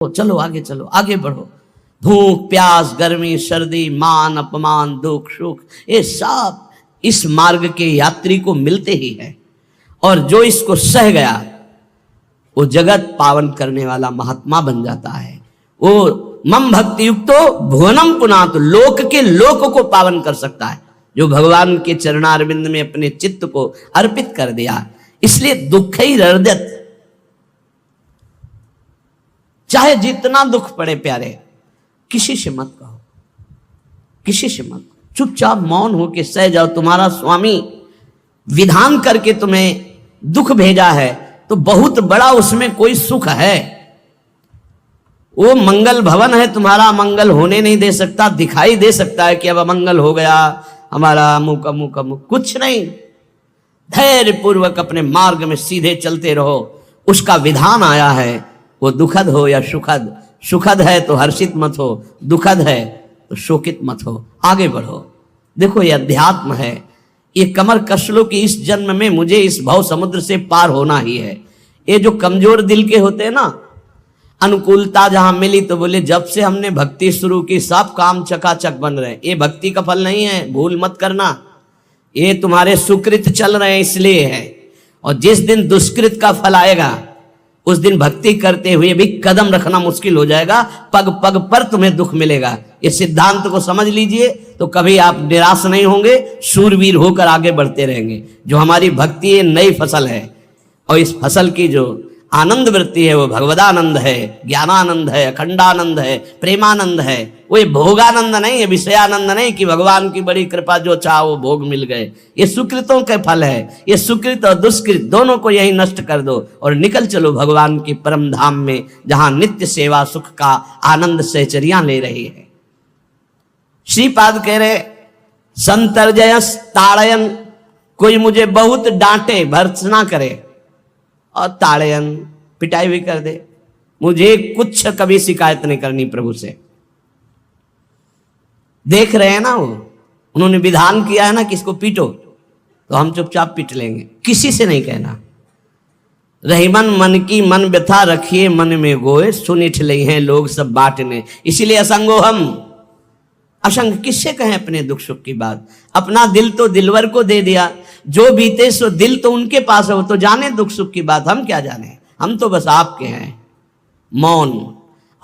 चलो आगे चलो, आगे बढ़ो। भूख प्यास गर्मी सर्दी मान अपमान दुख सुख ये सब इस मार्ग के यात्री को मिलते ही है, और जो इसको सह गया वो जगत पावन करने वाला महात्मा बन जाता है। वो मम भक्ति युक्तो भुवनम पुनातु, लोक के लोक को पावन कर सकता है जो भगवान के चरणारविंद में अपने चित्त को अर्पित कर दिया। इसलिए दुख ही हृदय, चाहे जितना दुख पड़े प्यारे, किसी से मत कहो, किसी से मत, चुपचाप मौन होके सह जाओ। तुम्हारा स्वामी विधान करके तुम्हें दुख भेजा है तो बहुत बड़ा उसमें कोई सुख है। वो मंगल भवन है, तुम्हारा मंगल होने नहीं दे सकता। दिखाई दे सकता है कि अब अमंगल हो गया हमारा, अमुक अमुक अमुक, कुछ नहीं। धैर्य पूर्वक अपने मार्ग में सीधे चलते रहो। उसका विधान आया है, वो दुखद हो या सुखद, सुखद है तो हर्षित मत हो, दुखद है तो शोकित मत हो, आगे बढ़ो। देखो ये अध्यात्म है, ये कमर कस लो कि इस जन्म में मुझे इस भव समुद्र से पार होना ही है। ये जो कमजोर दिल के होते हैं ना, अनुकूलता जहां मिली तो बोले जब से हमने भक्ति शुरू की सब काम चकाचक बन रहे। ये भक्ति का फल नहीं है, भूल मत करना। ये तुम्हारे सुकृत चल रहे हैं इसलिए है, और जिस दिन दुष्कृत का फल आएगा उस दिन भक्ति करते हुए भी कदम रखना मुश्किल हो जाएगा, पग पग पर तुम्हें दुख मिलेगा। इस सिद्धांत को समझ लीजिए तो कभी आप निराश नहीं होंगे, शूरवीर होकर आगे बढ़ते रहेंगे। जो हमारी भक्ति ये नई फसल है, और इस फसल की जो आनंद वृत्ति है वो भगवदानंद है, ज्ञानानंद है, अखंडानंद है, प्रेमानंद है। वो ये भोगानंद नहीं है, विषयानंद नहीं कि भगवान की बड़ी कृपा जो चाह वो भोग मिल गए। ये सुकृतों के फल है। ये सुकृत और दुष्कृत दोनों को यही नष्ट कर दो और निकल चलो भगवान की परम धाम में, जहां नित्य सेवा सुख का आनंद सहचरियां ले रही है। श्रीपाद कह रहे संतर्जयस ताड़यन, कोई मुझे बहुत डांटे भर्त्सना करे और ताड़यन पिटाई भी कर दे, मुझे कुछ कभी शिकायत नहीं करनी प्रभु से। देख रहे हैं ना, वो उन्होंने विधान किया है ना कि इसको पीटो, तो हम चुपचाप पीट लेंगे, किसी से नहीं कहना। रहीमन मन की मन व्यथा रखिए मन में गोए, सुनिठ ले हैं लोग सब बांटने। इसीलिए असंगो हम, असंग किससे कहें अपने दुख सुख की बात। अपना दिल तो दिलवर को दे दिया, जो बीते सो दिल तो उनके पास है, वो तो जाने दुख सुख की बात, हम क्या जाने। हम तो बस आपके हैं। मौन,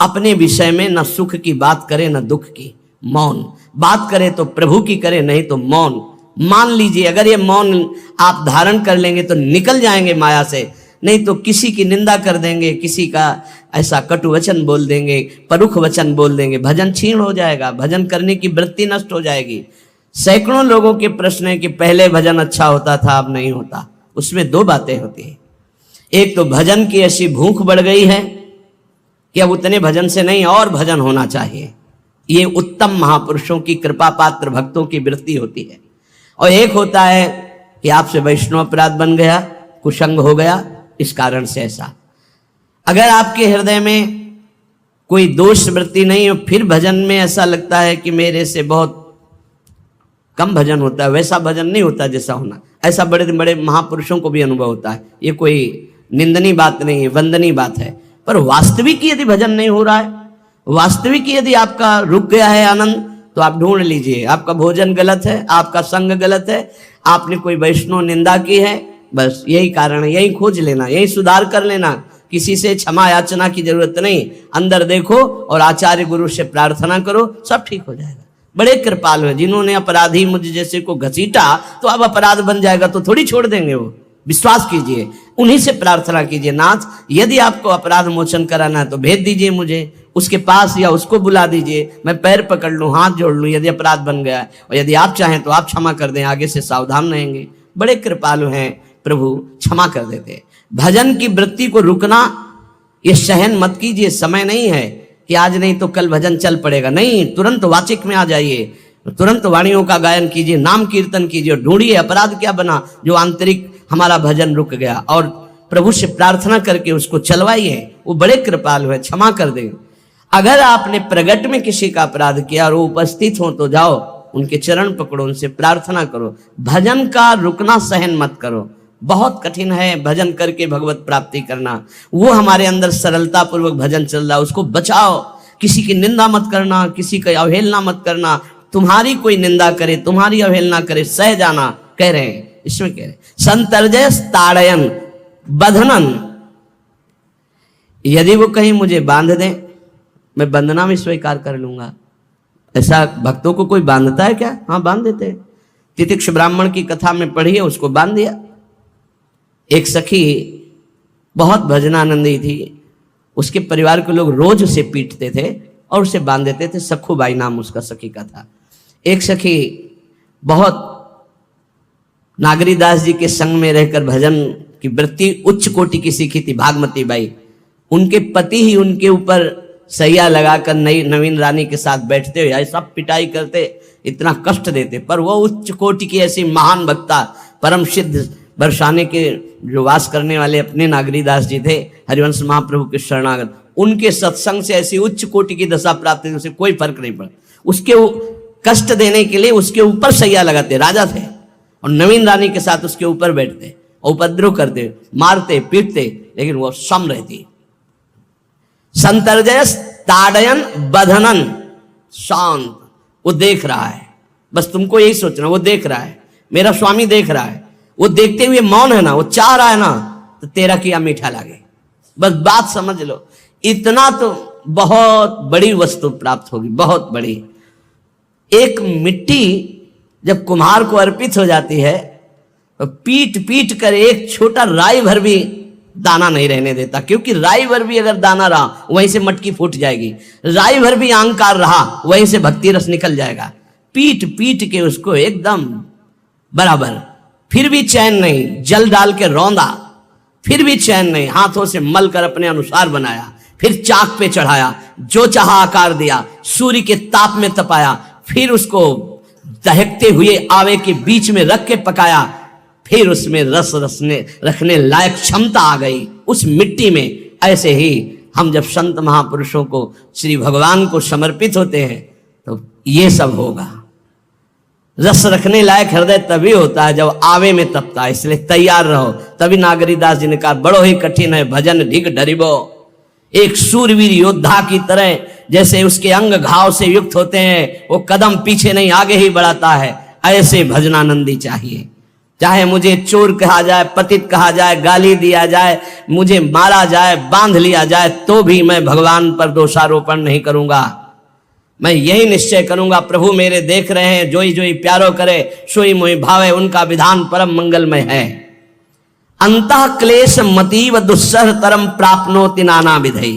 अपने विषय में न सुख की बात करे न दुख की, मौन बात करे तो प्रभु की करे, नहीं तो मौन। मान लीजिए अगर ये मौन आप धारण कर लेंगे तो निकल जाएंगे माया से, नहीं तो किसी की निंदा कर देंगे, किसी का ऐसा कटु वचन बोल देंगे, परुख वचन बोल देंगे, भजन छीण हो जाएगा, भजन करने की वृत्ति नष्ट हो जाएगी। सैकड़ों लोगों के प्रश्न है कि पहले भजन अच्छा होता था अब नहीं होता। उसमें दो बातें होती है, एक तो भजन की ऐसी भूख बढ़ गई है कि अब उतने भजन से नहीं और भजन होना चाहिए। ये उत्तम महापुरुषों की कृपा पात्र भक्तों की वृत्ति होती है। और एक होता है कि आपसे वैष्णव अपराध बन गया, कुसंग हो गया, इस कारण से ऐसा। अगर आपके हृदय में कोई दोष वृत्ति नहीं हो, फिर भजन में ऐसा लगता है कि मेरे से बहुत कम भजन होता है, वैसा भजन नहीं होता जैसा होना। ऐसा बड़े बड़े महापुरुषों को भी अनुभव होता है। ये कोई निंदनीय बात नहीं है, वंदनीय बात है। पर वास्तविक यदि भजन नहीं हो रहा है, वास्तविक यदि आपका रुक गया है आनंद, तो आप ढूंढ लीजिए आपका भोजन गलत है, आपका संग गलत है, आपने कोई वैष्णव निंदा की है, बस यही कारण है। यही खोज लेना, यही सुधार कर लेना। किसी से क्षमा याचना की जरूरत नहीं, अंदर देखो और आचार्य गुरु से प्रार्थना करो, सब ठीक हो जाएगा। बड़े कृपालु हैं, जिन्होंने अपराधी मुझ जैसे को घसीटा तो अब अपराध बन जाएगा तो थोड़ी छोड़ देंगे वो। विश्वास कीजिए, उन्हीं से प्रार्थना कीजिए, नाथ यदि आपको अपराध मोचन कराना है तो भेज दीजिए मुझे उसके पास, या उसको बुला दीजिए, मैं पैर पकड़ लूं, हाथ जोड़ लूं यदि अपराध बन गया है, और यदि आप चाहें तो आप क्षमा कर दें, आगे से सावधान रहेंगे। बड़े कृपालु हैं प्रभु, क्षमा कर देते। भजन की वृत्ति को रुकना ये सहन मत कीजिए। समय नहीं है कि आज नहीं तो कल भजन चल पड़ेगा, नहीं, तुरंत वाचिक में आ जाइए, तुरंत वाणियों का गायन कीजिए, नाम कीर्तन कीजिए, ढूंढिए अपराध क्या बना जो आंतरिक हमारा भजन रुक गया, और प्रभु से प्रार्थना करके उसको चलवाइए। वो बड़े कृपालु है, क्षमा कर देंगे। अगर आपने प्रगट में किसी का अपराध किया और वो उपस्थित हो तो जाओ उनके चरण पकड़ो, उनसे प्रार्थना करो। भजन का रुकना सहन मत करो, बहुत कठिन है भजन करके भगवत प्राप्ति करना। वो हमारे अंदर सरलता पूर्वक भजन चल रहा है, उसको बचाओ। किसी की निंदा मत करना, किसी की अवहेलना मत करना। तुम्हारी कोई निंदा करे, तुम्हारी अवहेलना करे, सह जाना कह रहे हैं, इसमें कह रहे हैं संतर्जय ताड़यन बंधनन। यदि वो कहीं मुझे बांध दें, मैं बंधना भी स्वीकार कर लूंगा। ऐसा भक्तों को कोई बांधता है क्या? हाँ, बांध देते हैं। तितिक्ष ब्राह्मण की कथा में पढ़िए, उसको बांध दिया। एक सखी बहुत भजनानंदी थी, उसके परिवार के लोग रोज उसे पीटते थे और उसे बांध देते थे। सखुबाई नाम उसका सखी का था। एक सखी बहुत नागरीदास जी के संग में रहकर भजन की वृत्ति उच्च कोटि की सीखी थी, भागमती बाई। उनके पति ही उनके ऊपर सैया लगाकर नई नवीन रानी के साथ बैठते हुए ऐसा पिटाई करते, इतना कष्ट देते, पर वो उच्च कोटि की ऐसी महान भक्ता, परम सिद्ध बरसाने के जो वास करने वाले अपने नागरीदास जी थे, हरिवंश महाप्रभु के शरणागत, उनके सत्संग से ऐसी उच्च कोटि की दशा प्राप्त थी, उसे कोई फर्क नहीं पड़ा। उसके कष्ट देने के लिए उसके ऊपर सैया लगाते, राजा थे, और नवीन रानी के साथ उसके ऊपर बैठते, उपद्रव करते, मारते पीटते, लेकिन वो सम रहती। संतर्जय ताड़यन बंधनन, शांत। वो देख रहा है, बस तुमको यही सोचना, वो देख रहा है, मेरा स्वामी देख रहा है। वो देखते हुए मौन है ना, वो चाह रहा है ना, तो तेरा किया मीठा लगे। बस बात समझ लो, इतना तो बहुत बड़ी वस्तु प्राप्त होगी, बहुत बड़ी। एक मिट्टी जब कुम्हार को अर्पित हो जाती है तो पीट पीट कर एक छोटा राई भर भी दाना नहीं रहने देता, क्योंकि राई भर भी अगर दाना रहा वहीं से मटकी फूट जाएगी, राई भर भी अहंकार रहा वहीं से भक्ति रस निकल जाएगा। पीट पीट के उसको एकदम बराबर, फिर भी चैन नहीं, जल डाल के रौंदा, फिर भी चैन नहीं, हाथों से मल कर अपने अनुसार बनाया, फिर चाक पे चढ़ाया, जो चाहा आकार दिया, सूर्य के ताप में तपाया, फिर उसको दहकते हुए आवे के बीच में रख के पकाया, फिर उसमें रस रखने लायक क्षमता आ गई उस मिट्टी में। ऐसे ही हम जब संत महापुरुषों को, श्री भगवान को समर्पित होते हैं तो ये सब होगा। रस रखने लायक हृदय तभी होता है जब आवे में तपता है, इसलिए तैयार रहो। तभी नागरीदास जी ने कहा, बड़ो ही कठिन है भजन ढिग डरिबो। एक सूरवीर योद्धा की तरह जैसे उसके अंग घाव से युक्त होते हैं, वो कदम पीछे नहीं आगे ही बढ़ाता है, ऐसे भजनानंदी चाहिए। चाहे मुझे चोर कहा जाए, पतित कहा जाए, गाली दिया जाए, मुझे मारा जाए, बांध लिया जाए, तो भी मैं भगवान पर दोषारोपण नहीं करूंगा। मैं यही निश्चय करूंगा, प्रभु मेरे देख रहे हैं, जोई जोई प्यारो करे सोई मोई भावे, उनका विधान परम मंगलमय है। अंतः क्लेश मतीव दुस्सह तरम प्राप्नोति नाना विधि।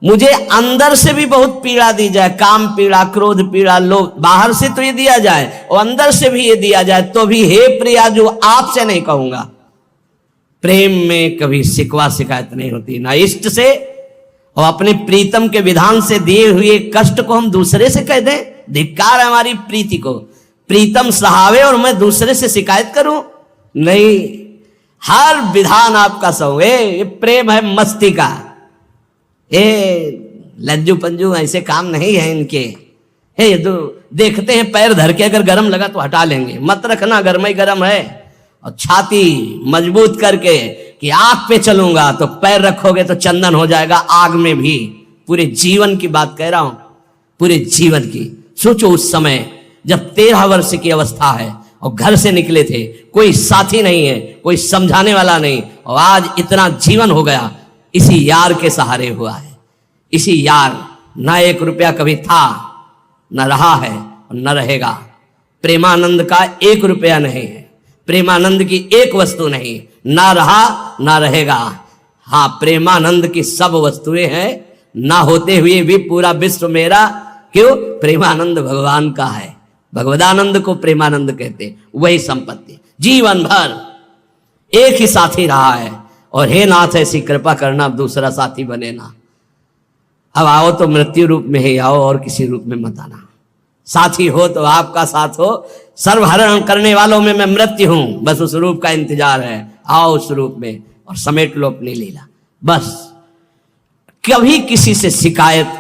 मुझे अंदर से भी बहुत पीड़ा दी जाए, काम पीड़ा, क्रोध पीड़ा, लोभ, बाहर से तो ये दिया जाए और अंदर से भी ये दिया जाए, तो भी हे प्रिया जो आपसे नहीं कहूंगा। प्रेम में कभी शिकवा शिकायत नहीं होती, ना इष्ट से और अपने प्रीतम के विधान से दिए हुए कष्ट को हम दूसरे से कह दें। धिक्कार है हमारी प्रीति को, प्रीतम सहावे और मैं दूसरे से शिकायत करूं? नहीं, हर विधान आपका सहो। ये प्रेम है मस्ती का, लज्जू पंजू ऐसे काम नहीं है इनके। ये तो देखते हैं पैर धर के अगर गर्म लगा तो हटा लेंगे, मत रखना गर्म ही गर्म है। और छाती मजबूत करके कि आग पे चलूंगा तो पैर रखोगे तो चंदन हो जाएगा आग में भी। पूरे जीवन की बात कह रहा हूं, पूरे जीवन की। सोचो उस समय जब 13 वर्ष की अवस्था है और घर से निकले थे, कोई साथी नहीं है, कोई समझाने वाला नहीं, और आज इतना जीवन हो गया इसी यार के सहारे हुआ है। इसी यार, ना 1 रुपया कभी था, न रहा है और न रहेगा। प्रेमानंद का 1 रुपया नहीं है, प्रेमानंद की एक वस्तु नहीं, ना रहा ना रहेगा। हाँ, प्रेमानंद की सब वस्तुएं हैं, ना होते हुए भी पूरा विश्व मेरा। क्यों? प्रेमानंद भगवान का है, भगवदानंद को प्रेमानंद कहते। वही संपत्ति जीवन भर एक ही साथी रहा है, और हे नाथ ऐसी कृपा करना अब दूसरा साथी बने ना। अब आओ तो मृत्यु रूप में ही आओ, और किसी रूप में मत आना। साथी हो तो आपका साथ हो, सर्वहरण करने वालों में मैं मृत्यु हूं, बस उस रूप का इंतजार है। आओ उस रूप में और समेट लो अपनी लीला। बस कभी किसी से शिकायत,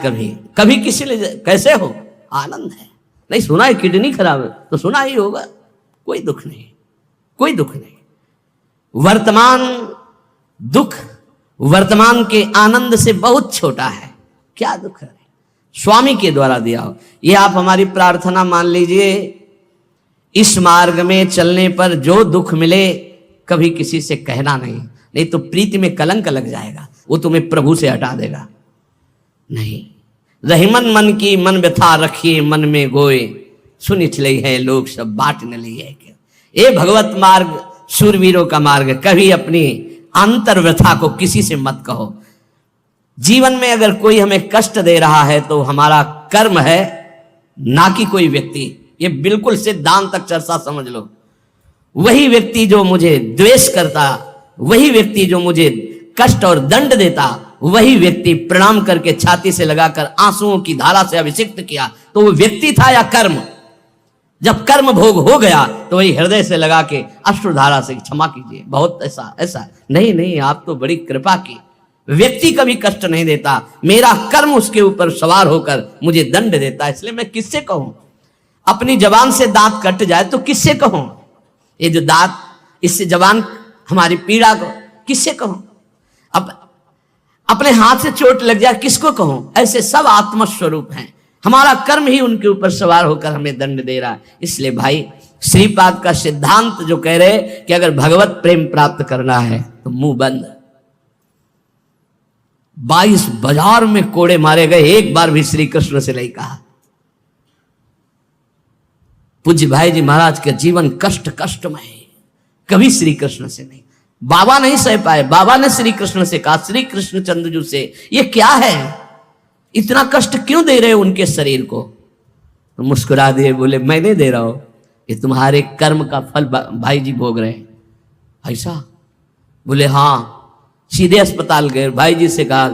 कभी किसी ने कैसे हो, आनंद है। नहीं सुना है किडनी खराब है तो सुना ही होगा, कोई दुख नहीं, कोई दुख नहीं। वर्तमान दुख वर्तमान के आनंद से बहुत छोटा है। क्या दुख है? स्वामी के द्वारा दिया हो। ये आप हमारी प्रार्थना मान लीजिए, इस मार्ग में चलने पर जो दुख मिले कभी किसी से कहना नहीं, नहीं तो प्रीति में कलंक लग जाएगा, वो तुम्हें प्रभु से हटा देगा। नहीं, रहीमन मन की मन व्यथा रखिए मन में गोए, सुन इछलई है लोग सब बाट न ली है। ये भगवत मार्ग शूरवीरों का मार्ग है। कभी अपनी अंतर व्यथा को किसी से मत कहो। जीवन में अगर कोई हमें कष्ट दे रहा है तो हमारा कर्म है, ना कि कोई व्यक्ति। ये बिल्कुल सिद्धांत तक चर्चा समझ लो। वही व्यक्ति जो मुझे द्वेष करता, वही व्यक्ति जो मुझे कष्ट और दंड देता, वही व्यक्ति प्रणाम करके छाती से लगाकर आंसुओं की धारा से अभिषिक्त किया, तो वो व्यक्ति था या कर्म? जब कर्म भोग हो गया तो वही हृदय से लगा के अश्रुधारा से क्षमा कीजिए, बहुत ऐसा नहीं नहीं, आप तो बड़ी कृपा की। व्यक्ति कभी कष्ट नहीं देता, मेरा कर्म उसके ऊपर सवार होकर मुझे दंड देता है। इसलिए मैं किससे कहूं? अपनी जबान से दांत कट जाए तो किससे कहूं? ये जो दांत, इससे जबान हमारी पीड़ा को किससे कहूं? अब अपने हाथ से चोट लग जाए किसको कहूं? ऐसे सब आत्मस्वरूप हैं, हमारा कर्म ही उनके ऊपर सवार होकर हमें दंड दे रहा है। इसलिए भाई, श्रीपाद का सिद्धांत जो कह रहे कि अगर भगवत प्रेम प्राप्त करना है तो मुंह बंद। 22 बाजार में कोड़े मारे गए, एक बार भी श्री कृष्ण से नहीं कहा। पूज्य भाई जी महाराज का जीवन कष्टमय है, कभी श्री कृष्ण से नहीं। बाबा नहीं सह पाए, बाबा ने श्री कृष्ण से कहा, श्री कृष्ण चंद्रजू से, ये क्या है, इतना कष्ट क्यों दे रहे हो उनके शरीर को? तो मुस्कुरा दिए, बोले मैं नहीं दे रहा हूं, ये तुम्हारे कर्म का फल भाई जी भोग रहे हैं। ऐसा? बोले हाँ। सीधे अस्पताल गए, भाई जी से कहा,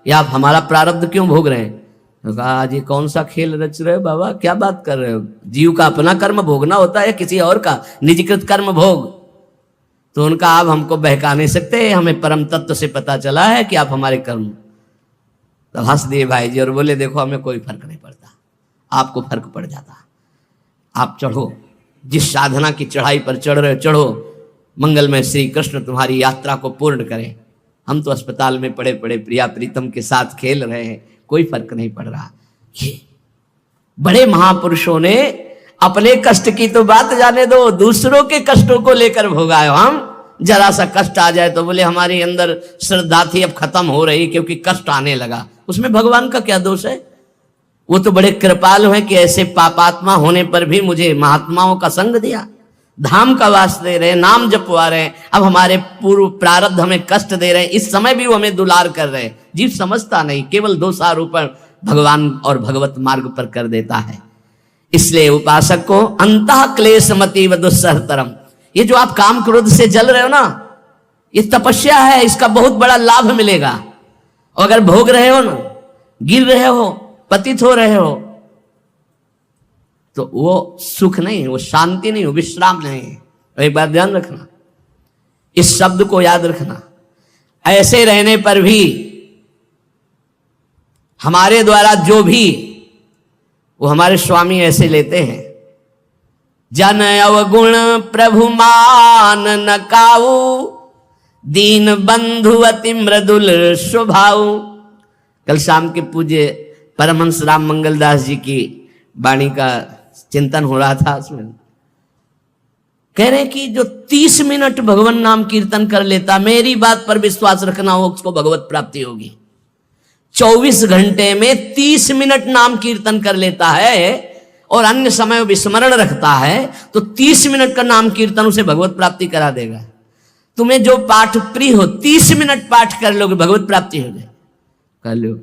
ये आप हमारा प्रारब्ध क्यों भोग रहे हैं? तो कहा, आज ये कौन सा खेल रच रहे हो बाबा, क्या बात कर रहे हो? जीव का अपना कर्म भोगना होता है, किसी और का निजीकृत कर्म भोग? तो उनका, आप हमको बहका नहीं सकते, हमें परम तत्व से पता चला है कि आप हमारे कर्म। तो हंस दिए भाई जी और बोले, देखो हमें कोई फर्क नहीं पड़ता, आपको फर्क पड़ जाता। आप चढ़ो, जिस साधना की चढ़ाई पर चढ़ रहे हो चढ़ो, मंगलमय श्री कृष्ण तुम्हारी यात्रा को पूर्ण करें। हम तो अस्पताल में पड़े पड़े प्रिया प्रीतम के साथ खेल रहे हैं, कोई फर्क नहीं पड़ रहा। ये बड़े महापुरुषों ने अपने कष्ट की तो बात जाने दो, दूसरों के कष्टों को लेकर भोगाए। हम जरा सा कष्ट आ जाए तो बोले हमारे अंदर श्रद्धा थी अब खत्म हो रही क्योंकि कष्ट आने लगा। उसमें भगवान का क्या दोष है? वो तो बड़े कृपालु हैं कि ऐसे पापात्मा होने पर भी मुझे महात्माओं का संग दिया, धाम का वास दे रहे, नाम जपवा रहे हैं। अब हमारे पूर्व प्रारब्ध हमें कष्ट दे रहे हैं, इस समय भी वो हमें दुलार कर रहे हैं। जीव समझता नहीं, केवल दोषारोपण भगवान और भगवत मार्ग पर कर देता है। इसलिए उपासक को अंतः क्लेशमति व दुस्सहतरम, ये जो आप काम क्रोध से जल रहे हो ना, ये तपस्या है, इसका बहुत बड़ा लाभ मिलेगा। और अगर भोग रहे हो ना, गिर रहे हो, पतित हो रहे हो, तो वो सुख नहीं, वो शांति नहीं, वो विश्राम नहीं है। और एक बात ध्यान रखना, इस शब्द को याद रखना, ऐसे रहने पर भी हमारे द्वारा जो भी, वो हमारे स्वामी ऐसे लेते हैं, जन अवगुण प्रभु मान न काऊ, दीन बंधु अति मृदुल स्वभाव। कल शाम के पूज्य परमहंस राम मंगल दास जी की वाणी का चिंतन हो रहा था, उसमें कह रहे कि जो 30 मिनट भगवान नाम कीर्तन कर लेता, मेरी बात पर विश्वास रखना हो, उसको भगवत प्राप्ति होगी। 24 घंटे में 30 मिनट नाम कीर्तन कर लेता है और अन्य समय विस्मरण रखता है, तो 30 मिनट का नाम कीर्तन उसे भगवत प्राप्ति करा देगा। तुम्हें जो पाठ प्रिय हो, 30 मिनट पाठ कर लोगे, भगवत प्राप्ति हो जाए, कर लो।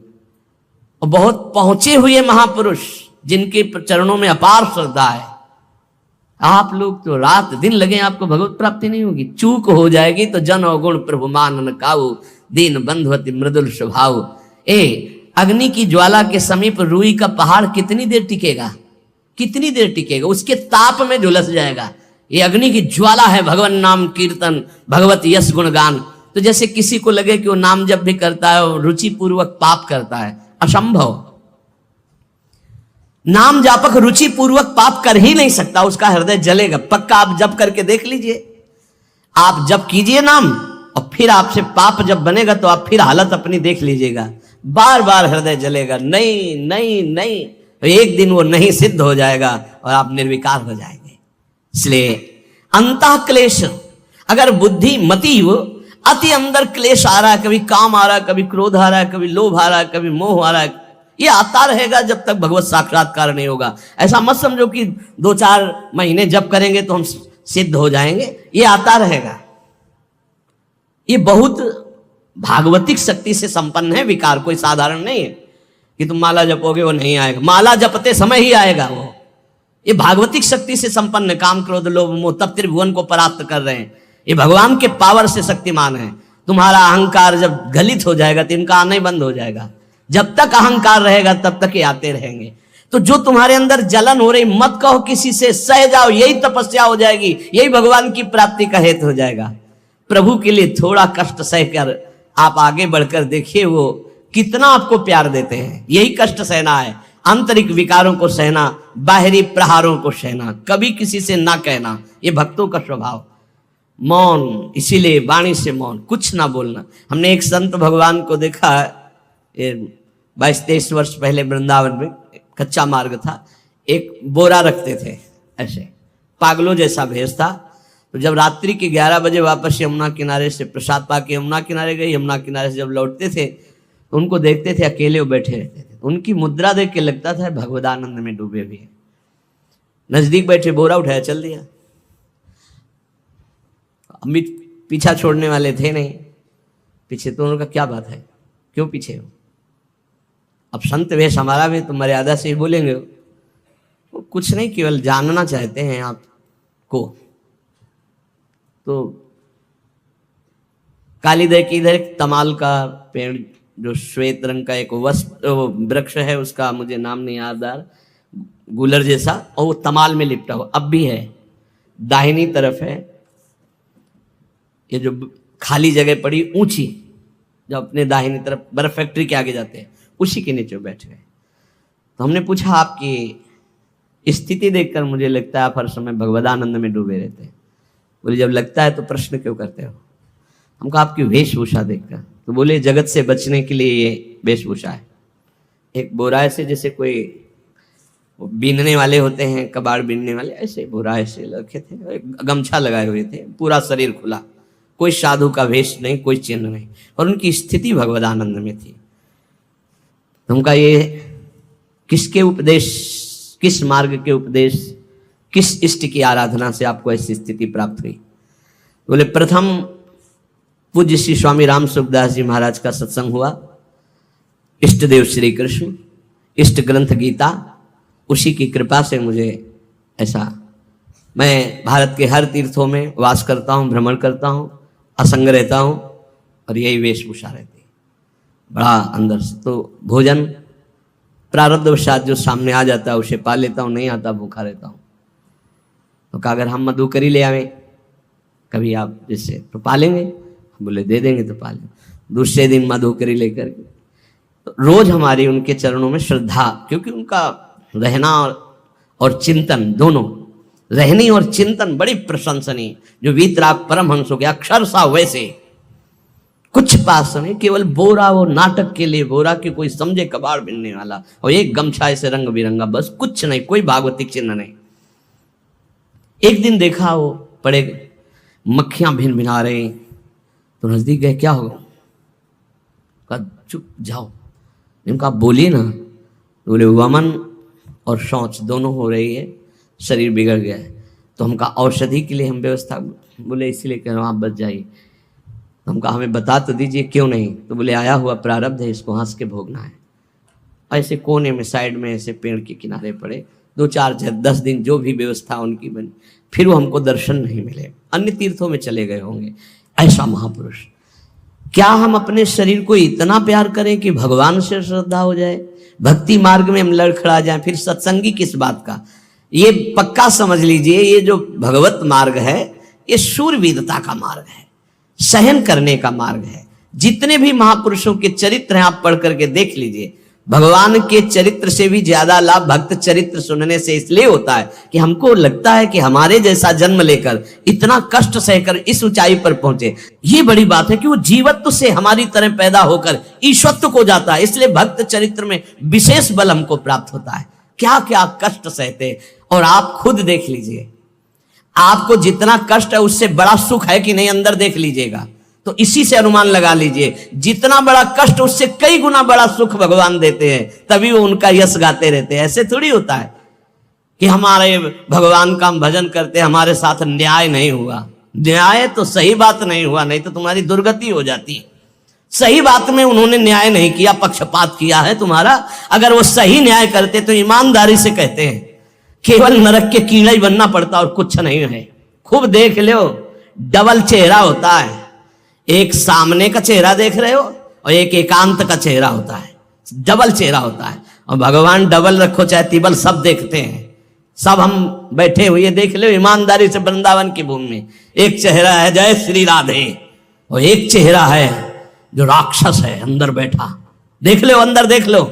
और बहुत पहुंचे हुए महापुरुष जिनके चरणों में अपार श्रद्धा है, आप लोग तो रात दिन लगे, आपको भगवत प्राप्ति नहीं होगी। चूक हो जाएगी तो जन अवगुण प्रभु मान न काऊ, दीन बंधु अति मृदुल स्वभाव। अग्नि की ज्वाला के समीप रुई का पहाड़ कितनी देर टिकेगा? कितनी देर टिकेगा? उसके ताप में झुलस जाएगा। ये अग्नि की ज्वाला है भगवान नाम कीर्तन, भगवत यश गुणगान। तो जैसे किसी को लगे कि वो नाम जब भी करता है वो रुचि पूर्वक पाप करता है, असंभव। नाम जापक रुचि पूर्वक पाप कर ही नहीं सकता, उसका हृदय जलेगा। पक्का आप जप करके देख लीजिए, आप जब कीजिए नाम और फिर आपसे पाप जब बनेगा तो आप फिर हालत अपनी देख लीजिएगा, बार बार हृदय जलेगा, नहीं नहीं नहीं, तो एक दिन वो नहीं सिद्ध हो जाएगा और आप निर्विकार हो जाएंगे। इसलिए अंतः क्लेश, अगर बुद्धि मति हो, अति अंदर क्लेश आ रहा है, कभी काम आ रहा है, कभी क्रोध आ रहा है, कभी लोभ आ रहा है, कभी मोह आ रहा है, ये आता रहेगा जब तक भगवत साक्षात्कार नहीं होगा। ऐसा मत समझो कि 2-4 महीने जब करेंगे तो हम सिद्ध हो जाएंगे, ये आता रहेगा। ये बहुत भागवतिक शक्ति से संपन्न है विकार, कोई साधारण नहीं है कि तुम माला जपोगे वो नहीं आएगा, माला जपते समय ही आएगा वो। ये भागवतिक शक्ति से संपन्न, काम क्रोध लोभ मोह तब त्रिभुवन को परास्त कर रहे हैं। ये भगवान के पावर से शक्तिमान है। तुम्हारा अहंकार जब गलित हो जाएगा तो इनका आना ही बंद हो जाएगा। जब तक अहंकार रहेगा तब तक ये आते रहेंगे। तो जो तुम्हारे अंदर जलन हो रही, मत कहो किसी से, सह जाओ, यही तपस्या हो जाएगी, यही भगवान की प्राप्ति का हेतु हो जाएगा। प्रभु के लिए थोड़ा कष्ट सहकर आप आगे बढ़कर देखिए वो कितना आपको प्यार देते हैं। यही कष्ट सहना है, आंतरिक विकारों को सहना, बाहरी प्रहारों को सहना, कभी किसी से ना कहना, ये भक्तों का स्वभाव। मौन, इसीलिए वाणी से मौन, कुछ ना बोलना। हमने एक संत भगवान को देखा, 22-23 वर्ष पहले वृंदावन में कच्चा मार्ग था, एक बोरा रखते थे ऐसे, पागलों जैसा भेष था। तो जब रात्रि के 11 बजे वापस यमुना किनारे से प्रसाद पाके यमुना किनारे गए, यमुना किनारे से जब लौटते थे तो उनको देखते थे अकेले वो बैठे रहते थे। उनकी मुद्रा देख के लगता था भगवदानंद में डूबे भी हैं। नजदीक बैठे, बोरा उठाया, चल दिया। अमित पीछा छोड़ने वाले थे नहीं पीछे, तो उनका क्या बात है, क्यों पीछे हो? अब संत वेश हमारा भी तो मर्यादा से ही बोलेंगे, वो कुछ नहीं, केवल जानना चाहते हैं आपको। तो कालीदय की इधर एक तमाल का पेड़, जो श्वेत रंग का एक वृक्ष है, उसका मुझे नाम नहीं याद आ रहा, गुलर जैसा, और वो तमाल में लिपटा हुआ अब भी है। दाहिनी तरफ है ये जो खाली जगह पड़ी ऊंची, जब अपने दाहिनी तरफ बर्फ फैक्ट्री के आगे जाते हैं, उसी के नीचे बैठ गए। तो हमने पूछा, आपकी स्थिति देखकर मुझे लगता है आप हर समय भगवदानंद में डूबे रहते हैं। बोले जब लगता है तो प्रश्न क्यों करते हो? हम कहा आपकी वेशभूषा देखकर। तो बोले जगत से बचने के लिए ये वेशभूषा है। एक बोराए से, जैसे कोई बीनने वाले होते हैं, कबाड़ बीनने वाले, ऐसे बोराए से रखे थे, एक गमछा लगाए हुए थे, पूरा शरीर खुला, कोई साधु का वेश नहीं, कोई चिन्ह नहीं, और उनकी स्थिति भगवदानंद में थी। तो उनका ये किसके उपदेश, किस मार्ग के उपदेश, किस इष्ट की आराधना से आपको ऐसी स्थिति प्राप्त हुई? बोले प्रथम पूज्य श्री स्वामी राम सुखदास जी महाराज का सत्संग हुआ, इष्ट देव श्री कृष्ण, इष्ट ग्रंथ गीता, उसी की कृपा से मुझे ऐसा, मैं भारत के हर तीर्थों में वास करता हूँ, भ्रमण करता हूँ, असंग रहता हूँ, और यही वेशभूषा रहती है बड़ा अंदर से। तो भोजन प्रारब्धवशात जो सामने आ जाता है उसे पा लेता हूँ, नहीं आता भूखा रहता हूँ। तो कहा अगर हम मधुकरी ले आवे कभी आप जिससे, तो पालेंगे? बोले दे देंगे तो पालेंगे। दूसरे दिन मधुकरी लेकर के, तो रोज हमारी उनके चरणों में श्रद्धा, क्योंकि उनका रहना और चिंतन दोनों, रहनी और चिंतन बड़ी प्रशंसनीय। जो वीतराग परमहंस हो गया, अक्षर सा वैसे, कुछ पास नहीं, केवल बोरा, वो नाटक के लिए बोरा कि कोई समझे कबाड़ बिनने वाला, और एक गमछा ऐसे रंग बिरंगा, बस कुछ नहीं, कोई भागवतिक चिन्ह नहीं। एक दिन देखा वो पड़े मक्खियां भिन भिना रही, तो नजदीक गए, क्या होगा? कहा चुप जाओ। इनका बोलिए ना। बोले वमन और शौच दोनों हो रही है, शरीर बिगड़ गया है। तो हम कहा औषधि के लिए हम व्यवस्था, बोले इसीलिए कह रहा हूँ आप बच जाइए। तो हम कहा हमें बता तो दीजिए क्यों नहीं? तो बोले आया हुआ प्रारब्ध है, इसको हंस के भोगना है। ऐसे कोने में साइड में ऐसे पेड़ के किनारे पड़े, 2-4-10 दिन जो भी व्यवस्था उनकी बनी, फिर वो हमको दर्शन नहीं मिले, अन्य तीर्थों में चले गए होंगे। ऐसा महापुरुष, क्या हम अपने शरीर को इतना प्यार करें कि भगवान से श्रद्धा हो जाए, भक्ति मार्ग में हम लड़खड़ा जाए, फिर सत्संगी किस बात का? ये पक्का समझ लीजिए, ये जो भगवत मार्ग है ये शूरवीरता का मार्ग है, सहन करने का मार्ग है। जितने भी महापुरुषों के चरित्र हैं आप पढ़ करके देख लीजिए, भगवान के चरित्र से भी ज्यादा लाभ भक्त चरित्र सुनने से इसलिए होता है कि हमको लगता है कि हमारे जैसा जन्म लेकर इतना कष्ट सहकर इस ऊंचाई पर पहुंचे, ये बड़ी बात है कि वो जीवत्व से हमारी तरह पैदा होकर ईश्वत्व को जाता है। इसलिए भक्त चरित्र में विशेष बल हमको प्राप्त होता है। क्या क्या कष्ट सहते, और आप खुद देख लीजिए, आपको जितना कष्ट है उससे बड़ा सुख है कि नहीं, अंदर देख लीजिएगा तो इसी से अनुमान लगा लीजिए। जितना बड़ा कष्ट उससे कई गुना बड़ा सुख भगवान देते हैं, तभी वो उनका यश गाते रहते हैं। ऐसे थोड़ी होता है कि हमारे भगवान का हम भजन करते, हमारे साथ न्याय नहीं हुआ। न्याय तो सही बात नहीं हुआ, नहीं तो तुम्हारी दुर्गति हो जाती। सही बात में उन्होंने न्याय नहीं किया, पक्षपात किया है तुम्हारा। अगर वो सही न्याय करते तो ईमानदारी से कहते हैं, केवल नरक के कीड़ा ही बनना पड़ता और कुछ नहीं है। खूब देख लो, डबल चेहरा होता है। एक सामने का चेहरा देख रहे हो और एक एकांत का चेहरा होता है, डबल चेहरा होता है। और भगवान डबल रखो चाहे तिबल, सब देखते हैं। सब हम बैठे हुए देख लो ईमानदारी से वृंदावन की भूमि में। एक चेहरा है जय श्री राधे, और एक चेहरा है जो राक्षस है अंदर बैठा। देख लो, अंदर देख लो,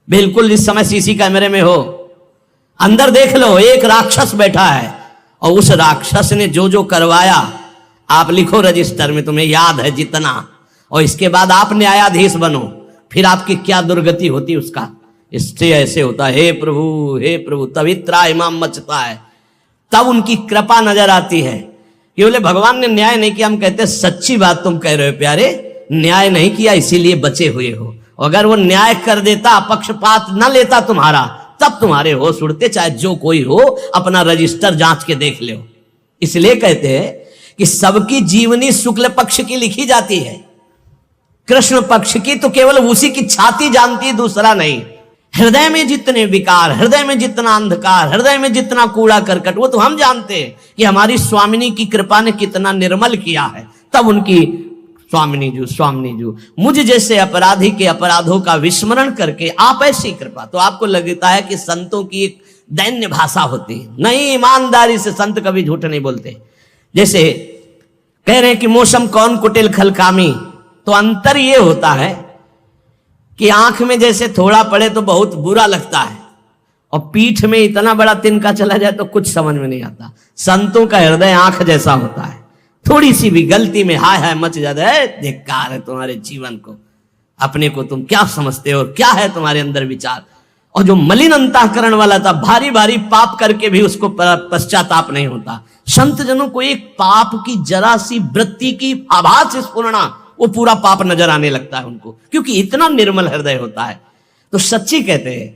बिल्कुल इस समय सीसी कैमरे में हो, अंदर देख लो, एक राक्षस बैठा है। और उस राक्षस ने जो जो करवाया, आप लिखो रजिस्टर में, तुम्हें याद है जितना, और इसके बाद आप न्यायाधीश बनो, फिर आपकी क्या दुर्गति होती उसका। इससे ऐसे होता है, हे प्रभु, तभी त्राहिमाम मचता है, तब उनकी कृपा नजर आती है कि बोले भगवान ने न्याय नहीं किया। हम कहते सच्ची बात तुम कह रहे हो प्यारे, न्याय नहीं किया इसीलिए बचे हुए हो। अगर वो न्याय कर देता, पक्षपात न लेता तुम्हारा, तब तुम्हारे होश उड़ते, चाहे जो कोई हो। अपना रजिस्टर जांच के देख लो। इसलिए कहते हैं कि सबकी जीवनी शुक्ल पक्ष की लिखी जाती है, कृष्ण पक्ष की तो केवल उसी की छाती जानती, दूसरा नहीं। हृदय में जितने विकार, हृदय में जितना अंधकार, हृदय में जितना कूड़ा करकट, वो तो हम जानते हैं कि हमारी स्वामिनी की कृपा ने कितना निर्मल किया है। तब उनकी स्वामिनी जू मुझ जैसे अपराधी के अपराधों का विस्मरण करके आप ऐसी कृपा। तो आपको लगता है कि संतों की एक दैन्य भाषा होती है, नहीं, ईमानदारी से संत कभी झूठ नहीं बोलते। जैसे कह रहे हैं कि मौसम कौन कुटिल खलकामी, तो अंतर ये होता है कि आंख में जैसे थोड़ा पड़े तो बहुत बुरा लगता है, और पीठ में इतना बड़ा तिनका चला जाए तो कुछ समझ में नहीं आता। संतों का हृदय आंख जैसा होता है, थोड़ी सी भी गलती में हाय हाय मच जाता है। धिक्कार है तुम्हारे जीवन को, अपने को तुम क्या समझते हो, क्या है तुम्हारे अंदर विचार। और जो मलिन अंतःकरण वाला था, भारी भारी पाप करके भी उसको पश्चाताप नहीं होता। संत जनों को एक पाप की जरा सी वृत्ति की आभास स्फुरना, वो पूरा पाप नजर आने लगता है उनको, क्योंकि इतना निर्मल हृदय होता है। तो सच्ची कहते हैं